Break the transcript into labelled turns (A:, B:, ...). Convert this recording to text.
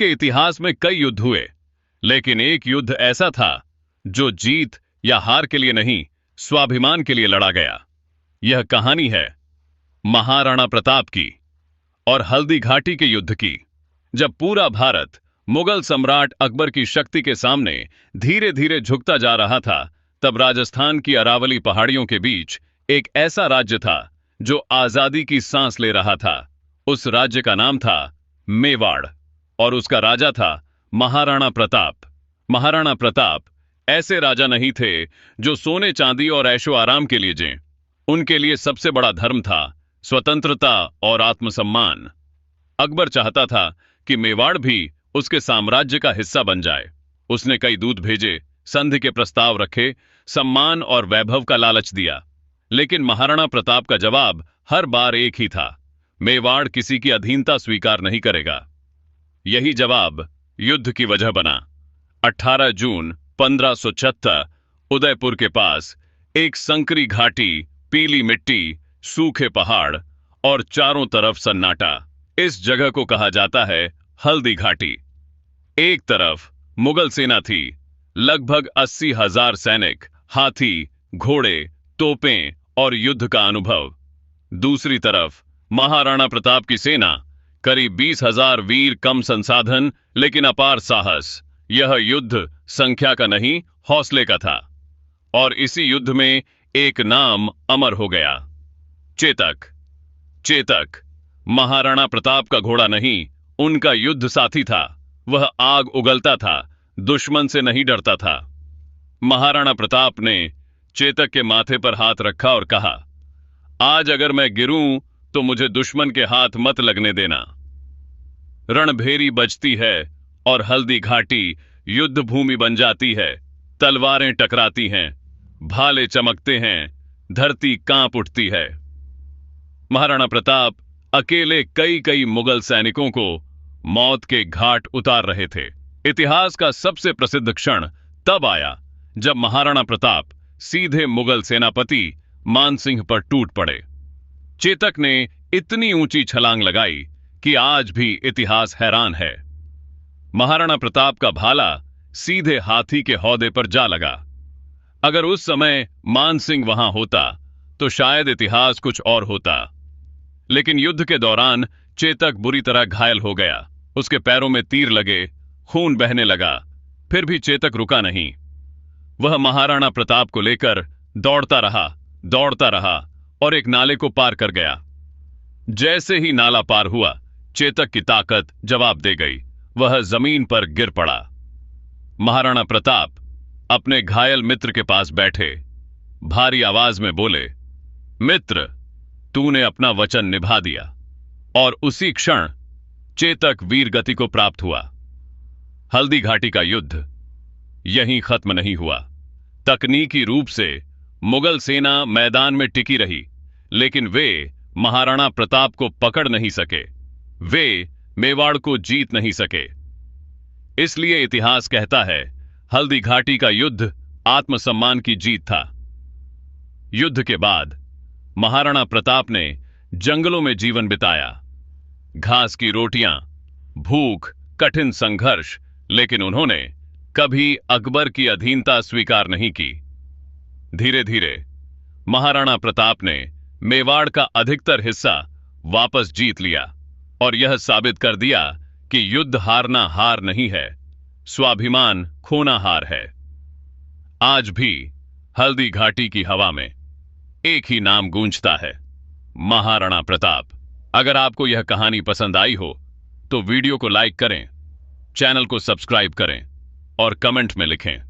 A: के इतिहास में कई युद्ध हुए, लेकिन एक युद्ध ऐसा था जो जीत या हार के लिए नहीं, स्वाभिमान के लिए लड़ा गया। यह कहानी है महाराणा प्रताप की और हल्दी घाटी के युद्ध की। जब पूरा भारत मुगल सम्राट अकबर की शक्ति के सामने धीरे धीरे झुकता जा रहा था, तब राजस्थान की अरावली पहाड़ियों के बीच एक ऐसा राज्य था जो आजादी की सांस ले रहा था। उस राज्य का नाम था मेवाड़ और उसका राजा था महाराणा प्रताप। महाराणा प्रताप ऐसे राजा नहीं थे जो सोने चांदी और ऐशो आराम के लिए जिएं। उनके लिए सबसे बड़ा धर्म था स्वतंत्रता और आत्मसम्मान। अकबर चाहता था कि मेवाड़ भी उसके साम्राज्य का हिस्सा बन जाए। उसने कई दूत भेजे, संधि के प्रस्ताव रखे, सम्मान और वैभव का लालच दिया, लेकिन महाराणा प्रताप का जवाब हर बार एक ही था, मेवाड़ किसी की अधीनता स्वीकार नहीं करेगा। यही जवाब युद्ध की वजह बना। 18 जून 1576 उदयपुर के पास एक संकरी घाटी, पीली मिट्टी, सूखे पहाड़ और चारों तरफ सन्नाटा। इस जगह को कहा जाता है हल्दी घाटी। एक तरफ मुगल सेना थी, लगभग 80,000 सैनिक, हाथी, घोड़े, तोपें और युद्ध का अनुभव। दूसरी तरफ महाराणा प्रताप की सेना, करीब 20,000 वीर, कम संसाधन लेकिन अपार साहस। यह युद्ध संख्या का नहीं, हौसले का था। और इसी युद्ध में एक नाम अमर हो गया, चेतक। चेतक महाराणा प्रताप का घोड़ा नहीं, उनका युद्ध साथी था। वह आग उगलता था, दुश्मन से नहीं डरता था। महाराणा प्रताप ने चेतक के माथे पर हाथ रखा और कहा, आज अगर मैं गिरूं तो मुझे दुश्मन के हाथ मत लगने देना। रणभेरी बजती है और हल्दी घाटी युद्ध भूमि बन जाती है। तलवारें टकराती हैं, भाले चमकते हैं, धरती कांप उठती है। महाराणा प्रताप अकेले कई कई मुगल सैनिकों को मौत के घाट उतार रहे थे। इतिहास का सबसे प्रसिद्ध क्षण तब आया जब महाराणा प्रताप सीधे मुगल सेनापति मानसिंह पर टूट पड़े। चेतक ने इतनी ऊंची छलांग लगाई कि आज भी इतिहास हैरान है। महाराणा प्रताप का भाला सीधे हाथी के हौदे पर जा लगा। अगर उस समय मानसिंह वहां होता तो शायद इतिहास कुछ और होता। लेकिन युद्ध के दौरान चेतक बुरी तरह घायल हो गया। उसके पैरों में तीर लगे, खून बहने लगा, फिर भी चेतक रुका नहीं। वह महाराणा प्रताप को लेकर दौड़ता रहा और एक नाले को पार कर गया। जैसे ही नाला पार हुआ, चेतक की ताकत जवाब दे गई। वह जमीन पर गिर पड़ा। महाराणा प्रताप अपने घायल मित्र के पास बैठे, भारी आवाज में बोले, मित्र, तूने अपना वचन निभा दिया। और उसी क्षण चेतक वीर गति को प्राप्त हुआ। हल्दी घाटी का युद्ध यहीं खत्म नहीं हुआ। तकनीकी रूप से मुगल सेना मैदान में टिकी रही, लेकिन वे महाराणा प्रताप को पकड़ नहीं सके। वे मेवाड़ को जीत नहीं सके। इसलिए इतिहास कहता है, हल्दी घाटी का युद्ध आत्मसम्मान की जीत था। युद्ध के बाद महाराणा प्रताप ने जंगलों में जीवन बिताया। घास की रोटियां, भूख, कठिन संघर्ष, लेकिन उन्होंने कभी अकबर की अधीनता स्वीकार नहीं की। धीरे धीरे महाराणा प्रताप ने मेवाड़ का अधिकतर हिस्सा वापस जीत लिया और यह साबित कर दिया कि युद्ध हारना हार नहीं है, स्वाभिमान खोना हार है। आज भी हल्दी घाटी की हवा में एक ही नाम गूंजता है, महाराणा प्रताप। अगर आपको यह कहानी पसंद आई हो तो वीडियो को लाइक करें, चैनल को सब्सक्राइब करें और कमेंट में लिखें।